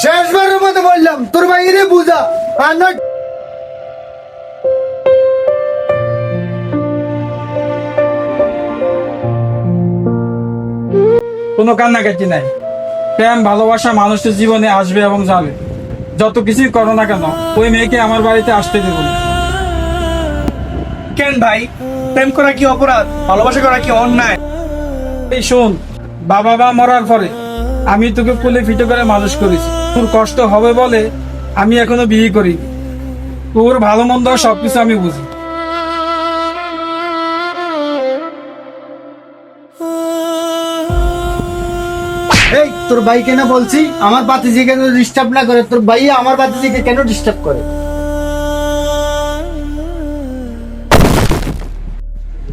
শেষবারের মতো বললাম তোর বাইরে বুঝা আর না। কোনো কান্নাকাটি নাই। প্রেম ভালোবাসা মানুষের জীবনে আসবে এবং যাবে, যত কিছুই করো না কেন ওই মেয়েকে আমার বাড়িতে আসতে দেব না। কেন ভাই, প্রেম করা কি অপরাধ? ভালোবাসা করা কি অন্যায়? এই শোন, বাবা মা মরার পরে আমি তোকে কোলে ফিটে করে মানুষ করেছি। তোর কষ্ট হবে বলে আমি এখনো বিয়ে করি। তোর ভালো মন্দ সবকিছু আমি বুঝি। এই তোর ভাই কেন বলছি আমার বাতিজি কেন ডিস্টার্ব না করে? তোর ভাই আমার বাতিজিকে কেন ডিস্টার্ব করে?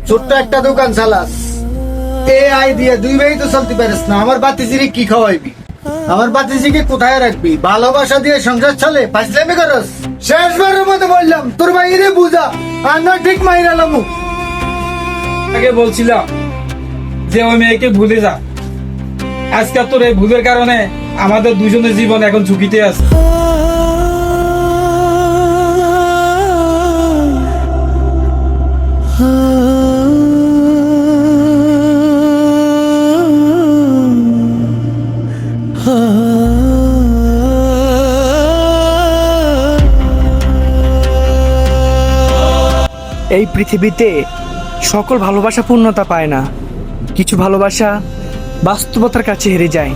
ছোট্ট একটা দোকান চালাস, AI দিয়ে দুই ভাই তো চলতে পারিস না। আমার বাতিজিরে কি খাওয়াইবি? আমার বাতিজিকে কোথায় রাখবি? ভালোবাসা দিয়ে সংসার চলে, ফাইজলামি করস? শেষবারের মতো বললাম তোর ভাইরে বুঝা আর না ঠিক মাইরালাম। আগে বলছিলাম যে ওই মেয়েকে ভুলে যা। আজকে তোর এই ভুলের কারণে আমাদের দুজনের জীবন এখন ঝুঁকিতে আছে। এই পৃথিবীতে সকল ভালোবাসা পূর্ণতা পায় না, কিছু ভালোবাসা বাস্তবতার কাছে হেরে যায়।